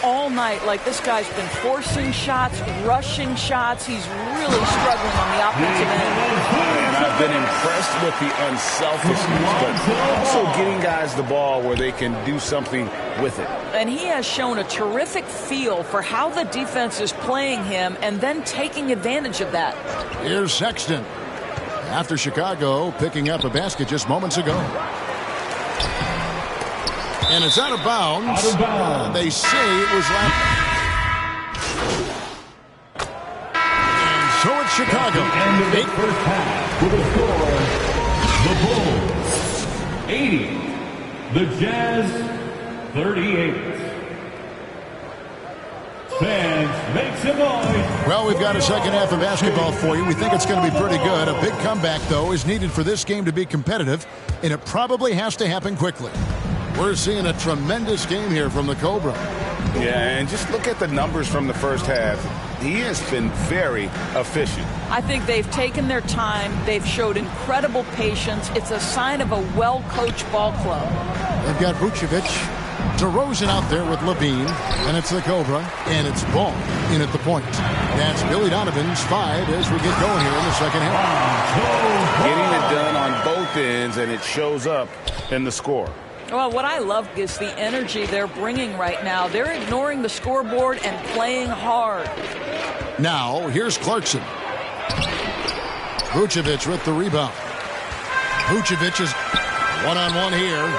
all night like this guy's been forcing shots, rushing shots. He's really struggling on the offensive end. And I've been impressed with the unselfishness, but also getting guys the ball where they can do something with it. And he has shown a terrific feel for how the defense is playing him and then taking advantage of that. Here's Sexton. After Chicago picking up a basket just moments ago. And it's out of bounds. They say it was left. And so it's Chicago. End of the first half with a score. The Bulls 80. The Jazz 38. Fans, make some noise. Well, we've got a second half of basketball for you. We think it's going to be pretty good. A big comeback, though, is needed for this game to be competitive, and it probably has to happen quickly. We're seeing a tremendous game here from the Cobra. Yeah, and just look at the numbers from the first half. He has been very efficient. I think they've taken their time. They've showed incredible patience. It's a sign of a well-coached ball club. They've got Vucevic, DeRozan out there with Levine, and it's the Cobra, and it's Ball in at the point. That's Billy Donovan's 5 as we get going here in the second half. Getting it done on both ends, and it shows up in the score. Well, what I love is the energy they're bringing right now. They're ignoring the scoreboard and playing hard. Now, here's Clarkson. Vucevic with the rebound. Vucevic is one-on-one here.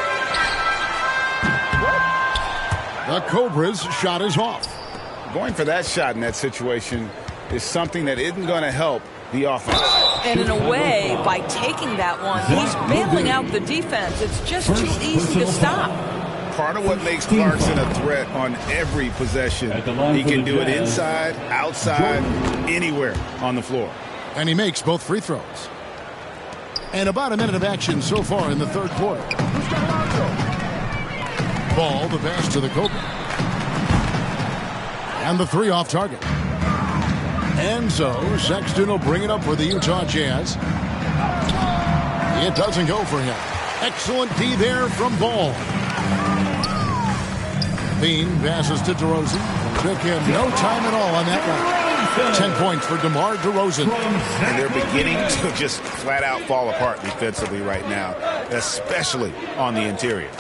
The Cobra's shot is off. Going for that shot in that situation is something that isn't going to help the offense. And in a way, by taking that one, he's bailing out the defense. It's just too easy to stop. Part of what makes Clarkson a threat on every possession, he can do it inside, outside, anywhere on the floor. And he makes both free throws. And about a minute of action so far in the third quarter. Ball, the pass to the Cobra. And the 3 off target. And so Sexton will bring it up for the Utah Jazz. It doesn't go for him. Excellent D there from Ball. Bean passes to DeRozan. Took him no time at all on that one. 10 points for DeMar DeRozan. And they're beginning to just flat out fall apart defensively right now, especially on the interior.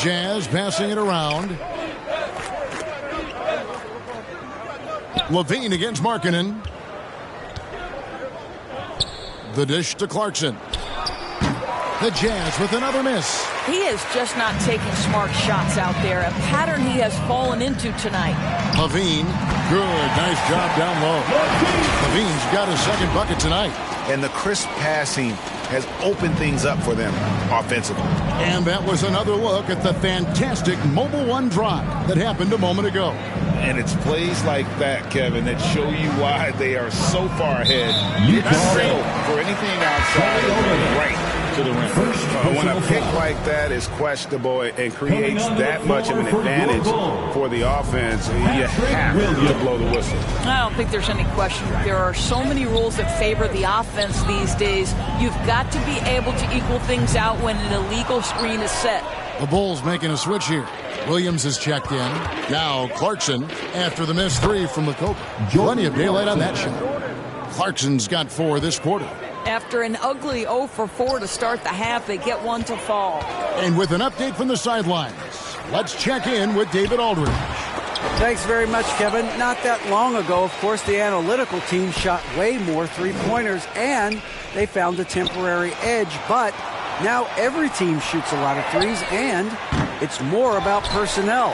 Jazz passing it around. Levine against Markkanen. The dish to Clarkson. The Jazz with another miss. He is just not taking smart shots out there, a pattern he has fallen into tonight. Levine, good, nice job down low. Levine's got his second bucket tonight. And the crisp passing has opened things up for them offensively. And that was another look at the fantastic Mobile One drive that happened a moment ago. And it's plays like that, Kevin, that show you why they are so far ahead. You not settle for anything outside of right to the rim. When a pick like that is questionable and creates that much of an advantage for the offense, you have to blow the whistle. I don't think there's any question. There are so many rules that favor the offense these days. You've got to be able to equal things out when an illegal screen is set. The Bulls making a switch here. Williams is checked in. Now Clarkson after the missed 3 from the Cobra. Plenty of daylight on that shot. Clarkson's got 4 this quarter. After an ugly 0 for 4 to start the half, they get 1 to fall. And with an update from the sidelines, let's check in with David Aldridge. Thanks very much, Kevin. Not that long ago, of course, the analytical team shot way more three-pointers, and they found a temporary edge. But now every team shoots a lot of threes, and it's more about personnel.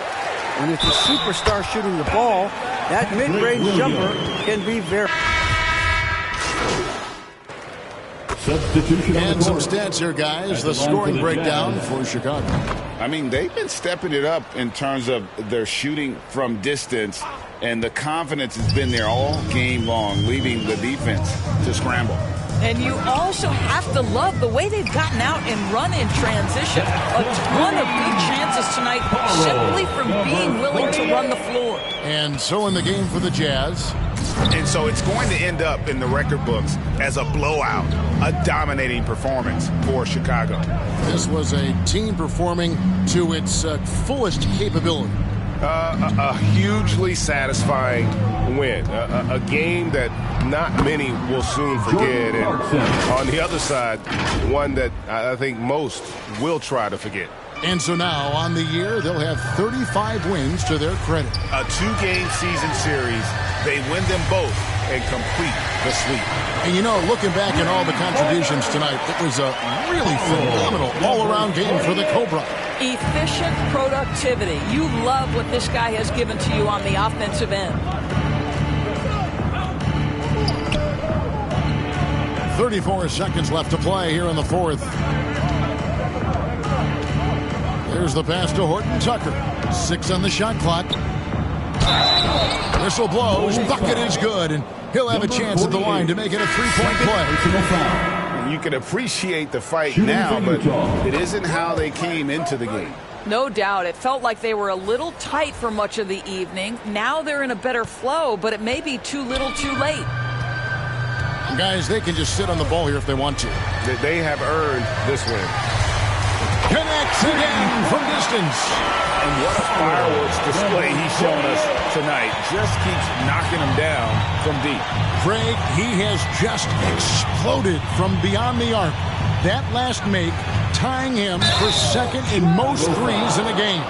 When it's a superstar shooting the ball, that mid-range jumper can be very... And some stats here, guys. The scoring breakdown for Chicago. I mean, they've been stepping it up in terms of their shooting from distance, and the confidence has been there all game long, leaving the defense to scramble. And you also have to love the way they've gotten out and run in transition. A ton of good chances tonight simply from being willing to run the floor. And so in the game for the Jazz. And so it's going to end up in the record books as a blowout, a dominating performance for Chicago. This was a team performing to its fullest capability. A hugely satisfying win. A game that not many will soon forget. And on the other side, one that I think most will try to forget. And so now, on the year, they'll have 35 wins to their credit. A 2-game season series. They win them both and complete the sweep. And you know, looking back at all the contributions tonight, it was a really phenomenal all-around game for the Cobra. Efficient productivity. You love what this guy has given to you on the offensive end. 34 seconds left to play here in the fourth. There's the pass to Horton Tucker. 6 on the shot clock. Whistle blows. Bucket is good, and he'll have a chance at the line to make it a 3-point play. You can appreciate the fight now, but it isn't how they came into the game. No doubt. It felt like they were a little tight for much of the evening. Now they're in a better flow, but it may be too little too late. Guys, they can just sit on the ball here if they want to. They have earned this win. Connects again from distance. And what a fireworks display he's shown us tonight. Just keeps knocking them down from deep. Craig, he has just exploded from beyond the arc. That last make tying him for second in most threes in a game.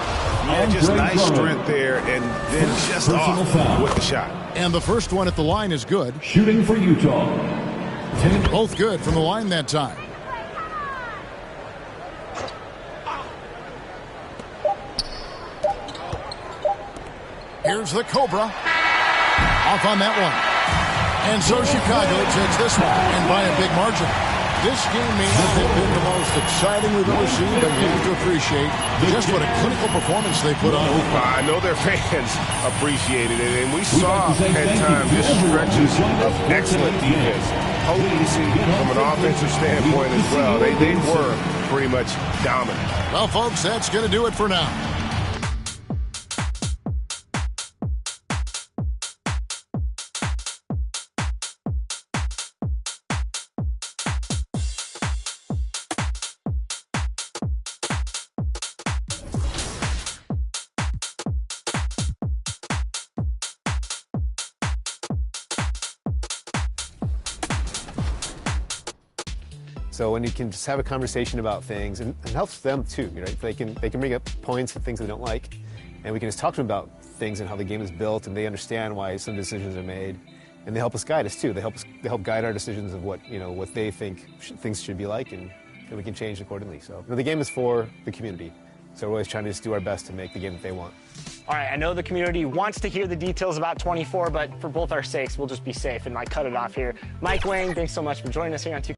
Yeah, just nice strength there, and then just off with the shot. And the first one at the line is good. Shooting for Utah. Both good from the line that time. Here's the Cobra. Off on that one. And so Chicago takes this one, and by a big margin. This game may not have been the most exciting we've ever seen, but you have to appreciate just what a clinical performance they put on. I know their fans appreciated it, and we saw at times just stretches of excellent defense. Potency from an offensive standpoint as well. They were pretty much dominant. Well, folks, that's going to do it for now. So when you can just have a conversation about things, and it helps them too, right? They can bring up points and things they don't like, and we can just talk to them about things and how the game is built, and they understand why some decisions are made, and they help us guide us too. They help guide our decisions of what they think things should be like, and we can change accordingly. So the game is for the community, so we're always trying to just do our best to make the game that they want. All right, I know the community wants to hear the details about 24, but for both our sakes, we'll just be safe and cut it off here. Mike Wang, thanks so much for joining us here on 2K.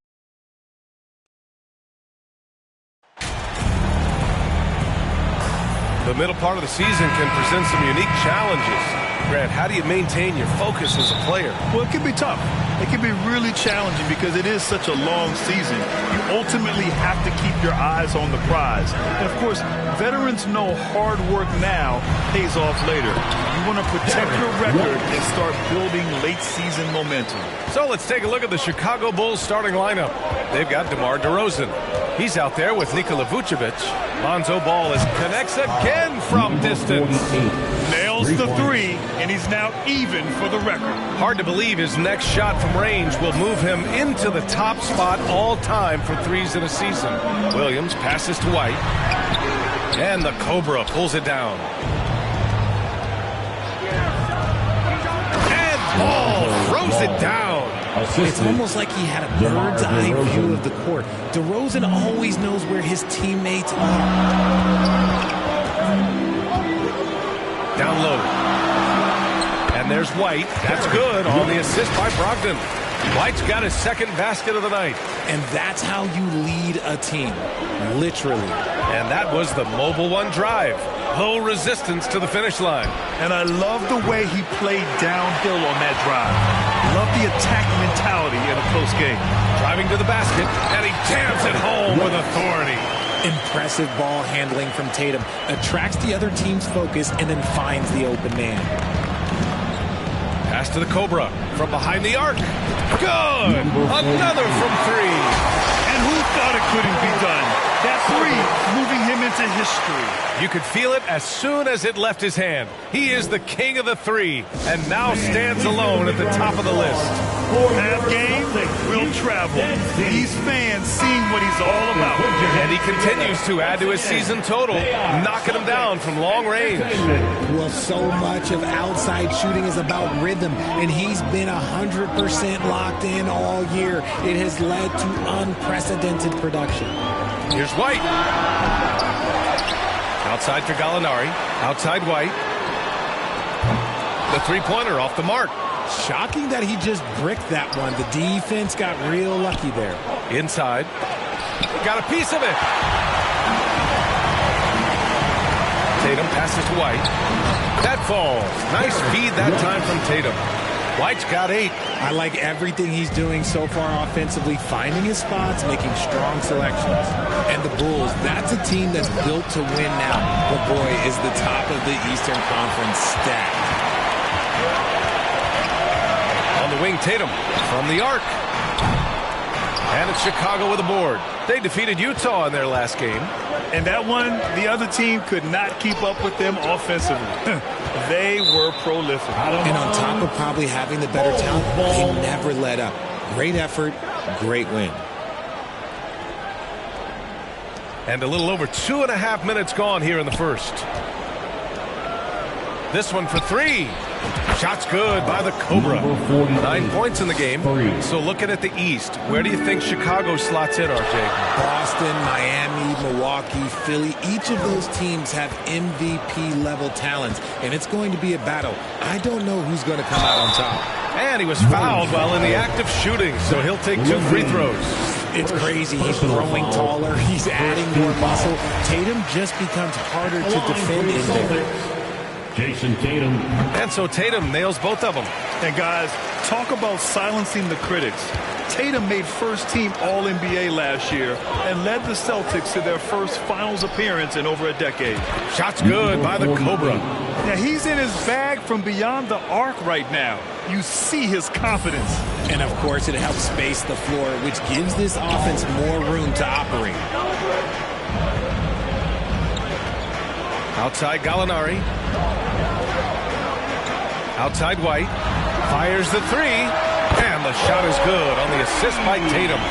The middle part of the season can present some unique challenges. Grant, how do you maintain your focus as a player? Well, it can be tough. It can be really challenging because it is such a long season. You ultimately have to keep your eyes on the prize. And, of course, veterans know hard work now pays off later. You want to protect your record and start building late-season momentum. So let's take a look at the Chicago Bulls starting lineup. They've got DeMar DeRozan. He's out there with Nikola Vucevic. Lonzo Ball connects again from distance. Nails the three, and he's now even for the record. Hard to believe his next shot from range will move him into the top spot all time for threes in a season. Williams passes to White. And the Cobra pulls it down. And Ball throws it down. It's almost like he had a bird's eye view of the court. DeRozan always knows where his teammates are. Down low. And there's White. That's good on the assist by Brogdon. White's got his second basket of the night. And that's how you lead a team. Literally. And that was the Mobile One drive. Low resistance to the finish line. And I love the way he played downhill on that drive. Love the attack mentality in a close game. Driving to the basket, and he jams it home with authority. Impressive ball handling from Tatum. Attracts the other team's focus and then finds the open man. Pass to the Cobra from behind the arc. Good! Another from three. And who thought it couldn't be done? That three moving him into history. You could feel it as soon as it left his hand. He is the king of the three and now stands alone at the top of the list. Half game will travel. These fans seeing what he's all about. And he continues to add to his season total, knocking him down from long range. Well, so much of outside shooting is about rhythm, and he's been 100% locked in all year. It has led to unprecedented production. Here's White. Outside for Gallinari. Outside White. The three-pointer off the mark. Shocking that he just bricked that one. The defense got real lucky there. Inside. Got a piece of it. Tatum passes to White. That falls. Nice feed that time from Tatum. White's got 8. I like everything he's doing so far offensively, finding his spots, making strong selections. And the Bulls, that's a team that's built to win now. But boy, is the top of the Eastern Conference stacked. On the wing, Tatum from the arc. And it's Chicago with a board. They defeated Utah in their last game. And that one, the other team could not keep up with them offensively. They were prolific. And on top of probably having the better talent, they never let up. Great effort, great win. And a little over 2.5 minutes gone here in the first. This one for 3. Shot's good by the Cobra. 9 points in the game. So looking at the East, where do you think Chicago slots in, RJ? Boston, Miami, Milwaukee, Philly, each of those teams have MVP-level talents, and it's going to be a battle. I don't know who's going to come out on top. And he was fouled while in the act of shooting, so he'll take 2 free throws. It's crazy. He's growing taller. He's adding more muscle. Tatum just becomes harder to defend in there. Jason Tatum. And so Tatum nails both of them. And guys, talk about silencing the critics. Tatum made first-team All-NBA last year and led the Celtics to their first finals appearance in over a decade. Shot's good by the Cobra. Now, he's in his bag from beyond the arc right now. You see his confidence. And, of course, it helps space the floor, which gives this offense more room to operate. Outside Gallinari. Outside White. Fires the 3. And the shot is good on the assist by Tatum.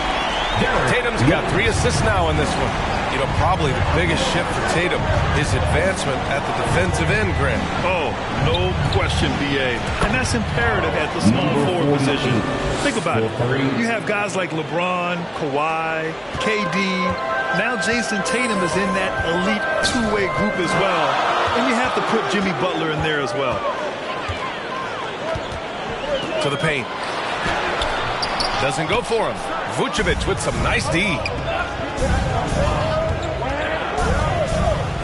Tatum's got 3 assists now in this one. You know, probably the biggest shift for Tatum is advancement at the defensive end, Grant. Oh, no question, B.A. And that's imperative at the small forward position. Think about it. You have guys like LeBron, Kawhi, KD. Now Jason Tatum is in that elite two-way group as well. And you have to put Jimmy Butler in there as well. To the paint. Doesn't go for him. Vucevic with some nice D.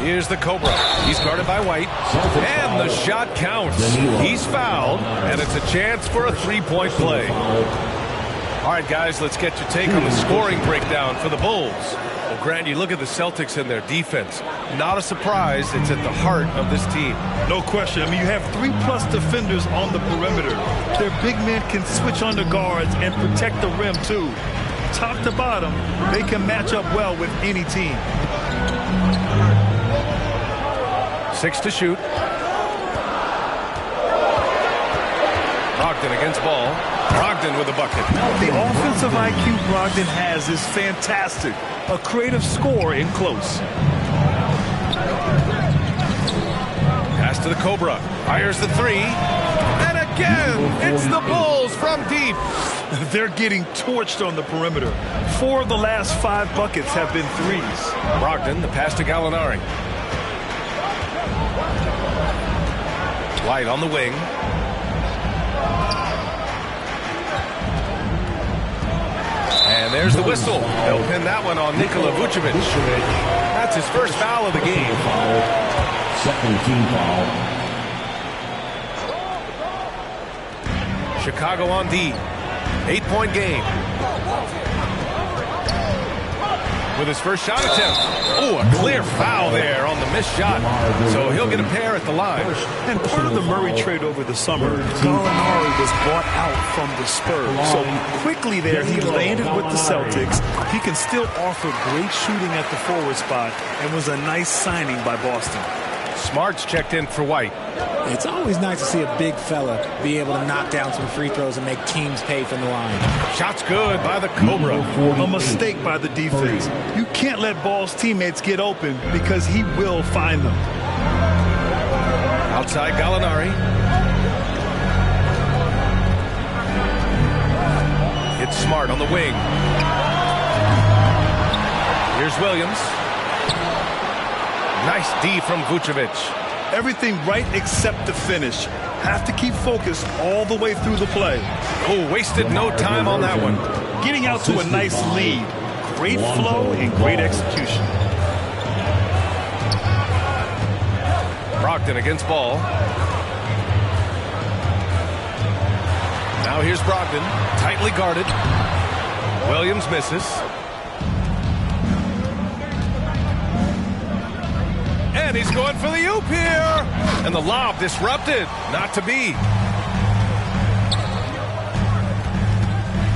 Here's the Cobra. He's guarded by White. And the shot counts. He's fouled. And it's a chance for a three-point play. All right, guys, let's get your take on the scoring breakdown for the Bulls. Well, Grant, you look at the Celtics and their defense. Not a surprise. It's at the heart of this team. No question. I mean, you have 3+ defenders on the perimeter. Their big men can switch on the guards and protect the rim, too. Top to bottom, they can match up well with any team. 6 to shoot. Brogdon against ball. Brogdon with a bucket. The offensive IQ Brogdon has is fantastic. A creative scorer in close. Pass to the Cobra. Fires the 3. And again, it's the Bulls from deep. They're getting torched on the perimeter. 4 of the last 5 buckets have been threes. Brogdon, the pass to Gallinari. White on the wing. And there's the whistle. They'll pin that one on Nikola Vucevic. That's his first foul of the game. Second team foul. Chicago on D. 8-point game. with his first shot attempt. Oh, a clear foul there on the missed shot. So he'll get a pair at the line. And part of the Murray trade over the summer, Gallinari was bought out from the Spurs. So quickly there, he landed with the Celtics. He can still offer great shooting at the forward spot and was a nice signing by Boston. Smart's checked in for White. It's always nice to see a big fella be able to knock down some free throws and make teams pay from the line. Shot's good by the Cobra. A mistake by the defense. You can't let Ball's teammates get open because he will find them. Outside Gallinari. It's Smart on the wing. Here's Williams. Nice D from Vucevic. Everything right except the finish. Have to keep focused all the way through the play. Oh, wasted no time on that one. Getting out to a nice lead. Great flow and great execution. Brogdon against Ball. Now here's Brogdon, tightly guarded. Williams misses. And he's going for the oop here. And the lob disrupted. Not to be.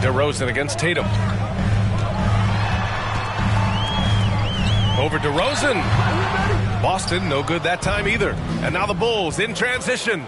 DeRozan against Tatum. Over DeRozan. Boston, no good that time either. And now the Bulls in transition.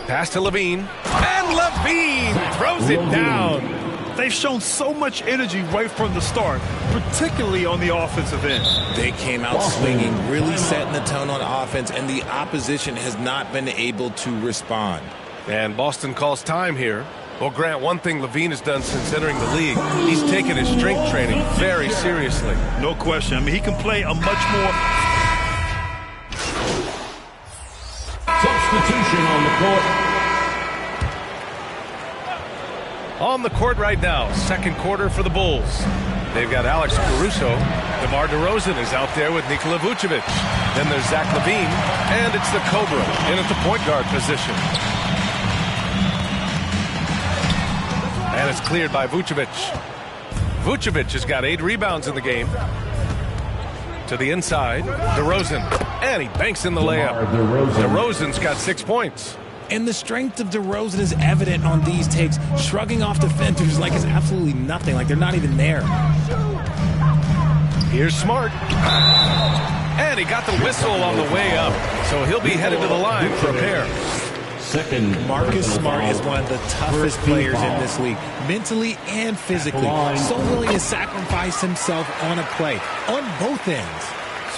Pass to Levine. And Levine throws it down. They've shown so much energy right from the start, particularly on the offensive end. They came out swinging, really setting the tone on offense, and the opposition has not been able to respond. And Boston calls time here. Well, Grant, one thing Levine has done since entering the league, he's taken his strength training very seriously. No question. I mean, he can play a much more... Substitution on the court. On the court right now, second quarter for the Bulls. They've got Alex Caruso. DeMar DeRozan is out there with Nikola Vucevic. Then there's Zach LaVine, and it's the Cobra in at the point guard position. And it's cleared by Vucevic. Vucevic has got 8 rebounds in the game. To the inside, DeRozan. And he banks in the layup. DeRozan's got 6 points. And the strength of DeRozan is evident on these takes, shrugging off defenders like it's absolutely nothing, like they're not even there. Here's Smart. And he got the whistle on the way up, so he'll be headed to the line for a pair. Marcus Smart is one of the toughest players in this league, mentally and physically. So willing to sacrifice himself on a play, on both ends.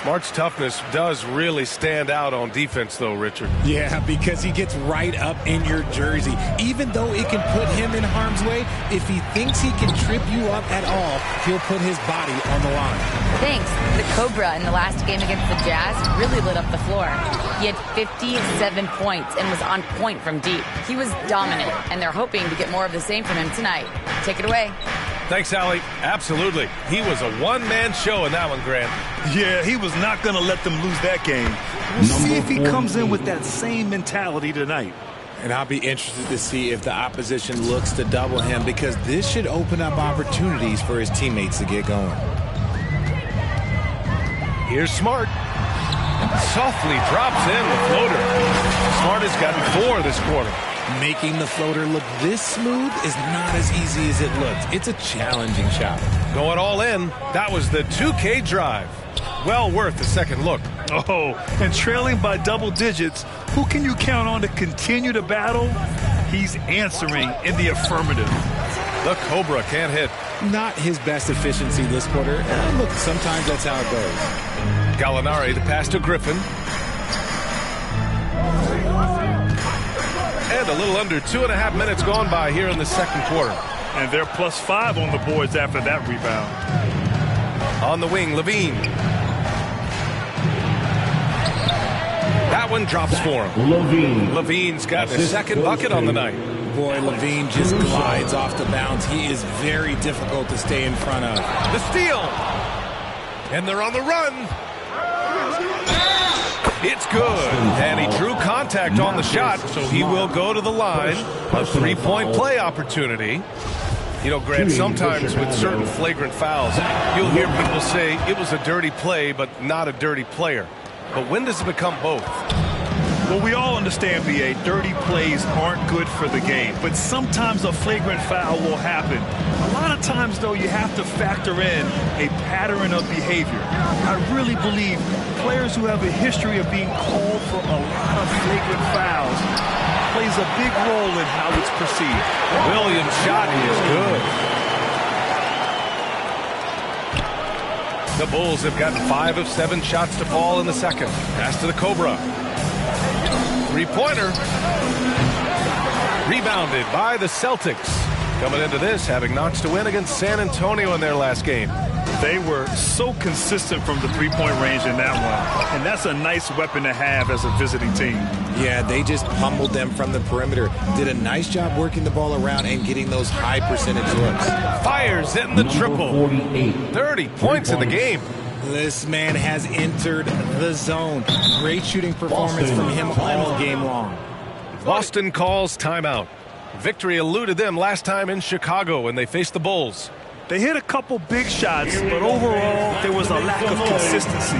Smart's toughness does really stand out on defense, though, Richard. Yeah, because he gets right up in your jersey. Even though it can put him in harm's way, if he thinks he can trip you up at all, he'll put his body on the line. Thanks. The Cobra in the last game against the Jazz really lit up the floor. He had 57 points and was on point from deep. He was dominant, and they're hoping to get more of the same from him tonight. Take it away. Thanks, Allie. Absolutely. He was a one-man show in that one, Grant. Yeah, he was not going to let them lose that game. We'll see if he comes in with that same mentality tonight. And I'll be interested to see if the opposition looks to double him, because this should open up opportunities for his teammates to get going. Here's Smart. Softly drops in the floater. Smart has gotten 4 this quarter. Making the floater look this smooth is not as easy as it looks. It's a challenging shot. Going all in. That was the 2K drive. Well worth a second look. Oh, and trailing by double digits, who can you count on to continue to battle? He's answering in the affirmative. The Cobra can't hit. Not his best efficiency this quarter. Look, sometimes that's how it goes. Gallinari, the pass to Griffin. And a little under 2.5 minutes gone by here in the second quarter. And they're +5 on the boards after that rebound. On the wing, Levine. That one drops for him. Levine's got his second bucket on the night. Boy, Levine just glides off the bounce. He is very difficult to stay in front of. The steal. And they're on the run. It's good. And he drew contact on the shot, so he will go to the line. A 3-point play opportunity You know, Grant, sometimes with certain flagrant fouls, you'll hear people say it was a dirty play, but not a dirty player. But when does it become both? Well, we all understand, B.A., dirty plays aren't good for the game, but sometimes a flagrant foul will happen. A lot of times, though, you have to factor in a pattern of behavior. I really believe players who have a history of being called for a lot of flagrant fouls plays a big role in how it's perceived. Williams' shot is good. The Bulls have gotten 5 of 7 shots to fall in the second. Pass to the Cobra. Three-pointer. Rebounded by the Celtics. Coming into this, having notched a win against San Antonio in their last game. They were so consistent from the three-point range in that one. And that's a nice weapon to have as a visiting team. Yeah, they just pummeled them from the perimeter. Did a nice job working the ball around and getting those high percentage looks. Fires in the triple. 30 points in the game. This man has entered the zone. Great shooting performance from him all game long. Boston calls timeout. Victory eluded them last time in Chicago when they faced the Bulls. They hit a couple big shots, but overall, there was a lack of consistency.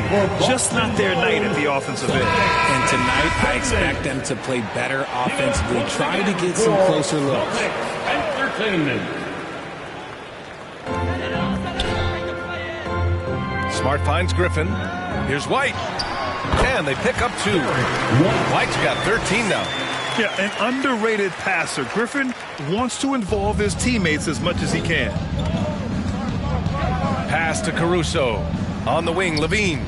Just not their night at the offensive end. And tonight, I expect them to play better offensively. Try to get some closer looks. Entertainment. Smart finds Griffin. Here's White. And they pick up 2. White's got 13 now. Yeah, an underrated passer. Griffin wants to involve his teammates as much as he can. Pass to Caruso. On the wing, Levine.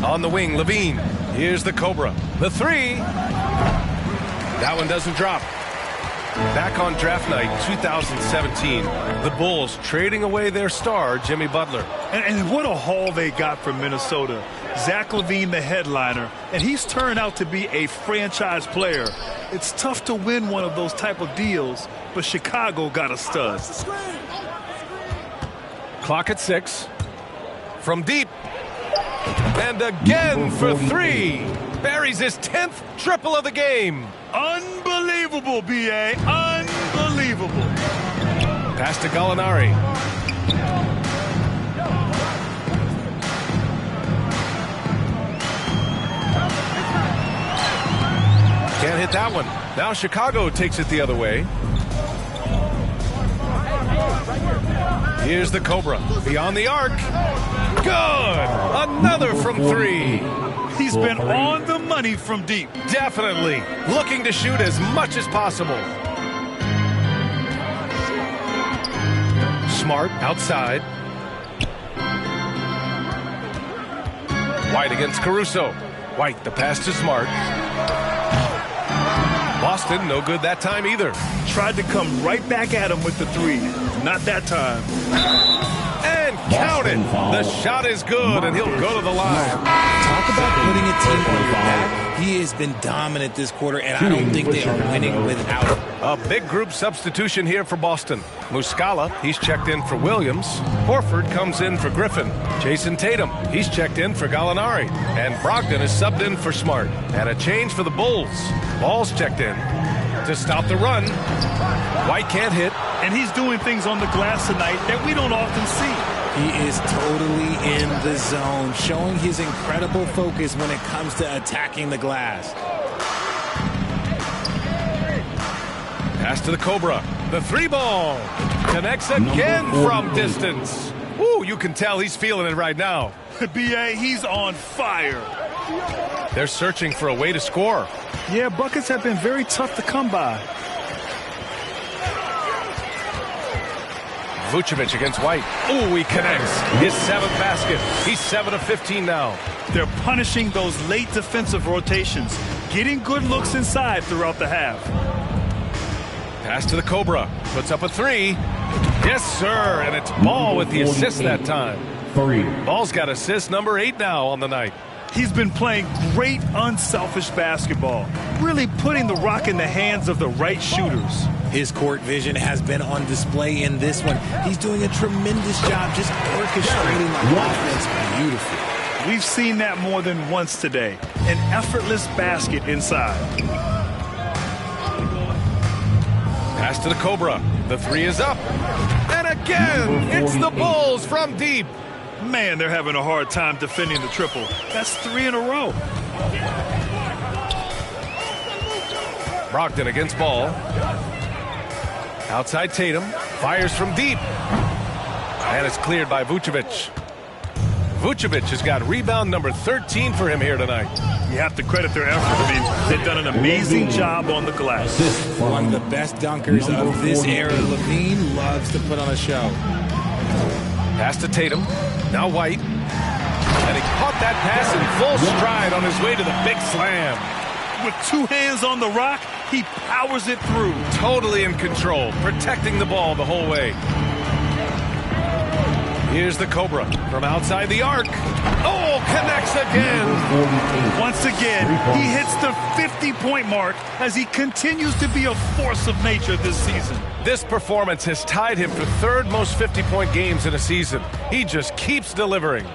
On the wing, Levine. Here's the Cobra. The 3. That one doesn't drop. Back on draft night 2017, the Bulls trading away their star, Jimmy Butler. And what a haul they got from Minnesota. Zach LaVine, the headliner, and he's turned out to be a franchise player. It's tough to win one of those type of deals, but Chicago got a stud. Clock at 6. From deep. And again for 3. Buries his 10th triple of the game. Unbelievable, B.A. Unbelievable. Pass to Gallinari. Can't hit that one. Now Chicago takes it the other way. Here's the Cobra. Beyond the arc. Good! Another from 3. He's been on the money from deep. Definitely. Looking to shoot as much as possible. Smart outside. White against Caruso. White, the pass to Smart. Boston, no good that time either. Tried to come right back at him with the 3. Not that time. And count it. The shot is good, and he'll go to the line. Talk about putting a team on your back. He has been dominant this quarter, and I don't think they are winning without him. A big group substitution here for Boston. Muscala, he's checked in for Williams. Horford comes in for Griffin. Jason Tatum, he's checked in for Gallinari. And Brogdon is subbed in for Smart. And a change for the Bulls. Ball's checked in to stop the run. White can't hit. And he's doing things on the glass tonight that we don't often see. He is totally in the zone, showing his incredible focus when it comes to attacking the glass. Pass to the Cobra. The 3 ball. Connects again from distance. Woo, you can tell he's feeling it right now. B.A., he's on fire. They're searching for a way to score. Yeah, buckets have been very tough to come by. Vucevic against White. Ooh, he connects. His 7th basket. He's 7 of 15 now. They're punishing those late defensive rotations, getting good looks inside throughout the half. Pass to the Cobra. Puts up a 3. Yes, sir. And it's Ball with the assist that time. 3. Ball's got assist number 8 now on the night. He's been playing great, unselfish basketball, really putting the rock in the hands of the right shooters. His court vision has been on display in this one. He's doing a tremendous job just orchestrating the offense beautifully. We've seen that more than once today. An effortless basket inside. Pass to the Cobra. The three is up. And again, it's the Bulls from deep. Man, they're having a hard time defending the triple. That's 3 in a row. Brogdon against Ball. Outside Tatum. Fires from deep. And it's cleared by Vucevic. Vucevic has got rebound number 13 for him here tonight. You have to credit their effort. I mean, they've done an amazing job on the glass. One of the best dunkers of this era. Levine loves to put on a show. Pass to Tatum. Now White. And he caught that pass in full stride on his way to the big slam. With 2 hands on the rock, he powers it through. Totally in control, protecting the ball the whole way. Here's the Cobra from outside the arc. Oh, connects again. Once again, he hits the 50-point mark as he continues to be a force of nature this season. This performance has tied him for 3rd most 50-point games in a season. He just keeps delivering.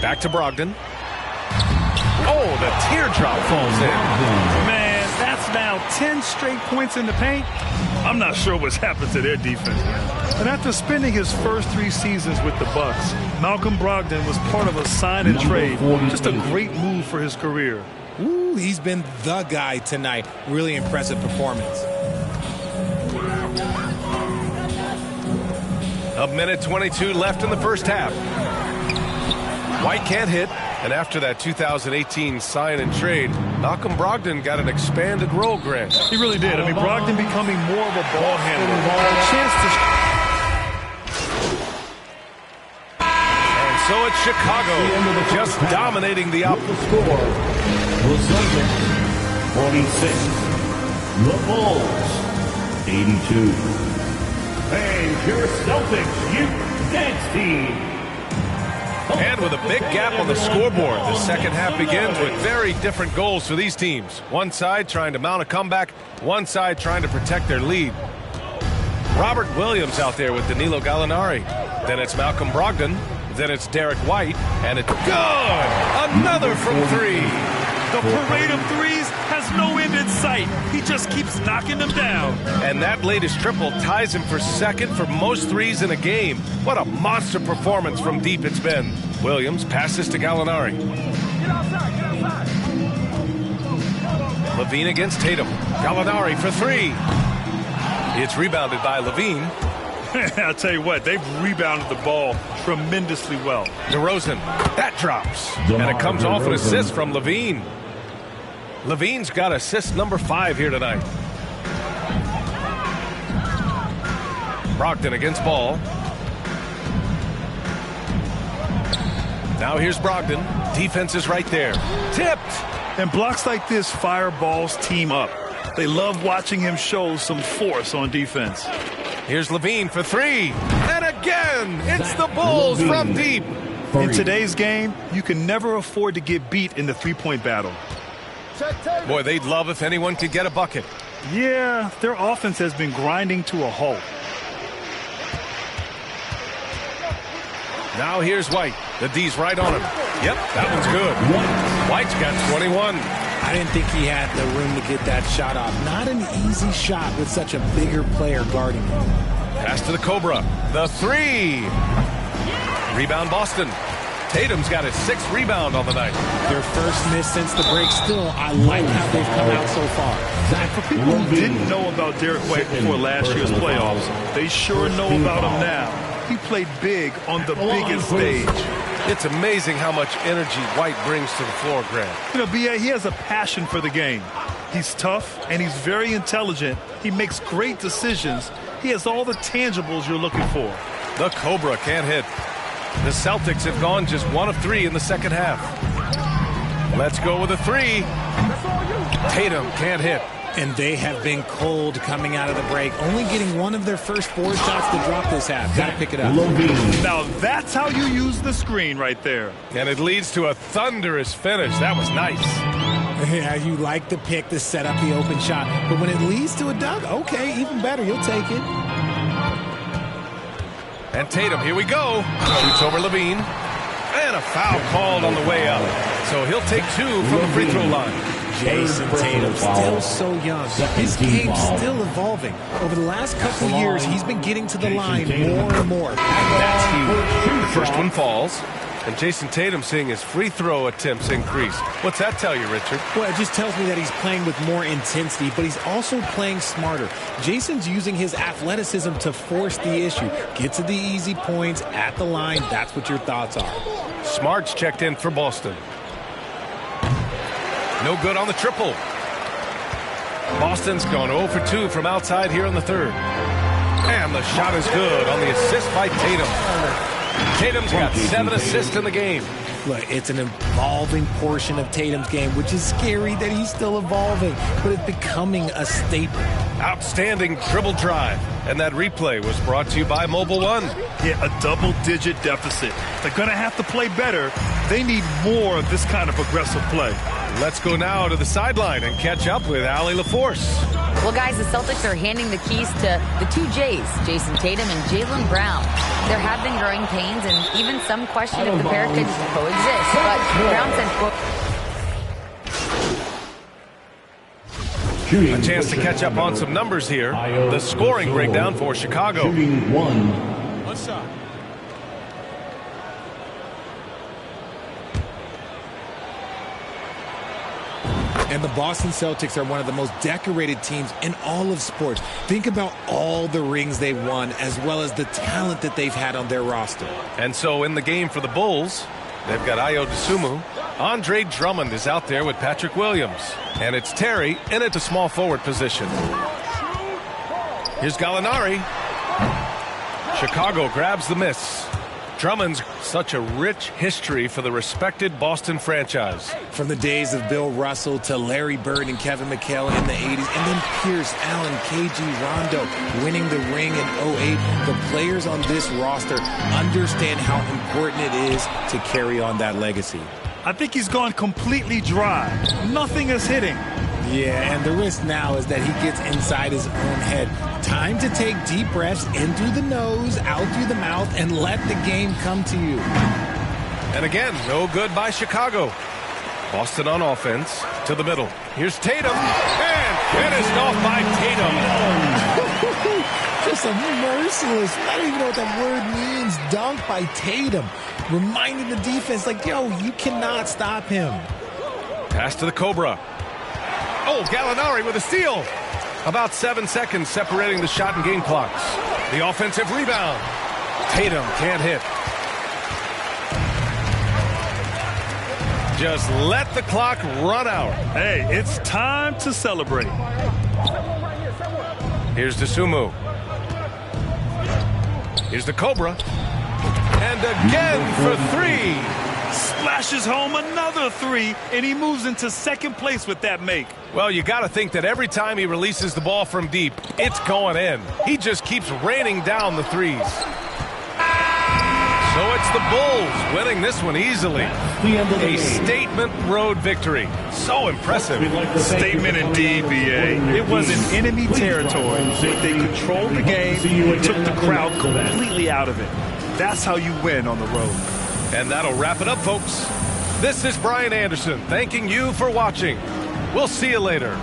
Back to Brogdon. Oh, the teardrop falls in. Man, that's now 10 straight points in the paint. I'm not sure what's happened to their defense. And after spending his first 3 seasons with the Bucks, Malcolm Brogdon was part of a sign and trade. Just a great move for his career. Ooh, he's been the guy tonight. Really impressive performance. A minute 22 left in the first half. White can't hit. And after that 2018 sign and trade, Malcolm Brogdon got an expanded role, Grant. He really did. I mean, Brogdon becoming more of a ball handler. A chance to... And so it's Chicago, just dominating the opposite score. The Celtics, 46. The Bulls, 82. And your Celtics Youth Dance Team. And with a big gap on the scoreboard, the second half begins with very different goals for these teams. One side trying to mount a comeback, one side trying to protect their lead. Robert Williams out there with Danilo Gallinari. Then it's Malcolm Brogdon. Then it's Derek White. And it's good! Another from 3. The parade of threes has no end in sight. He just keeps knocking them down. And that latest triple ties him for 2nd for most threes in a game. What a monster performance from deep it's been. Williams passes to Gallinari. Levine against Tatum. Gallinari for 3. It's rebounded by Levine. I'll tell you what, they've rebounded the ball tremendously well. DeRozan, that drops. And it comes off an assist from Levine. Levine's got assist number 5 here tonight. Brogdon against Ball. Now here's Brogdon. Defense is right there. Tipped. And blocks like this fire Ball's team up. They love watching him show some force on defense. Here's Levine for 3. And again, it's the Bulls from deep. In today's game, you can never afford to get beat in the three-point battle. Boy, they'd love if anyone could get a bucket. Yeah, their offense has been grinding to a halt. Now here's White. The D's right on him. Yep, that one's good. White's got 21. I didn't think he had the room to get that shot off. Not an easy shot with such a bigger player guarding him. Pass to the Cobra. The 3. Rebound Boston. Tatum's got his 6th rebound on the night. Their first miss since the break. Still, I like how they've come out so far. And for people who didn't know about Derek White before last year's playoffs, they sure know about him now. He played big on the biggest stage. It's amazing how much energy White brings to the floor, Grant. You know, B.A., he has a passion for the game. He's tough, and he's very intelligent. He makes great decisions. He has all the tangibles you're looking for. The Cobra can't hit. The Celtics have gone just 1 of 3 in the second half. Let's go with a 3. Tatum can't hit. And they have been cold coming out of the break. Only getting one of their first 4 shots to drop this half. Got to pick it up. Now that's how you use the screen right there. And it leads to a thunderous finish. That was nice. Yeah, you like the pick to set up the open shot. But when it leads to a dunk, okay, even better. You'll take it. And Tatum, here we go. Shoots over And a foul called on the way up. So he'll take 2 from the free throw line. Jason Tatum, still so young. His game's still evolving. Over the last couple years, he's been getting to the line more and more. That's huge. The first one falls. And Jason Tatum seeing his free throw attempts increase. What's that tell you, Richard? Well, it just tells me that he's playing with more intensity, but he's also playing smarter. Jason's using his athleticism to force the issue. Get to the easy points at the line. That's what your thoughts are. Smart's checked in for Boston. No good on the triple. Boston's gone 0 for 2 from outside here in the third. And the shot is good on the assist by Tatum. Tatum's got 7 assists in the game. Look, it's an evolving portion of Tatum's game, which is scary that he's still evolving, but it's becoming a staple. Outstanding dribble drive. And that replay was brought to you by Mobile One. Yeah, a double-digit deficit. They're going to have to play better. They need more of this kind of aggressive play. Let's go now to the sideline and catch up with Allie LaForce. Well, guys, the Celtics are handing the keys to the two Jays, Jason Tatum and Jaylen Brown. There have been growing pains and even some question if the pair could coexist. But Brown said, quote, a chance to catch up on some numbers here. The scoring breakdown for Chicago. What's up? And the Boston Celtics are one of the most decorated teams in all of sports. Think about all the rings they've won, as well as the talent that they've had on their roster. And so in the game for the Bulls, they've got Ayo Dosunmu. Andre Drummond is out there with Patrick Williams. And it's Terry in at the small forward position. Here's Gallinari. Chicago grabs the miss. Drummond's such a rich history for the respected Boston franchise. From the days of Bill Russell to Larry Bird and Kevin McHale in the 80s, and then Pierce, Allen, KG, Rondo winning the ring in 08. The players on this roster understand how important it is to carry on that legacy. I think he's gone completely dry. Nothing is hitting. Yeah, and the risk now is that he gets inside his own head. Time to take deep breaths in through the nose, out through the mouth, and let the game come to you. And again, no good by Chicago. Boston on offense to the middle. Here's Tatum, and finished off by Tatum. Just a merciless, I don't even know what that word means, dunk by Tatum. Reminding the defense, like, yo, you cannot stop him. Pass to the Cobra. Oh, Gallinari with a steal. About 7 seconds separating the shot and game clocks. The offensive rebound. Tatum can't hit. Just let the clock run out. Hey, it's time to celebrate. Here's Dosunmu. Here's the Cobra. And again for 3. Splashes home another 3, and he moves into second place with that make. Well, you got to think that every time he releases the ball from deep, it's going in. He just keeps raining down the threes. So it's the Bulls winning this one easily. A statement road victory. So impressive. Statement indeed, BA. It was in enemy territory, but they controlled the game and took the crowd completely out of it. That's how you win on the road. And that'll wrap it up, folks. This is Brian Anderson thanking you for watching. We'll see you later.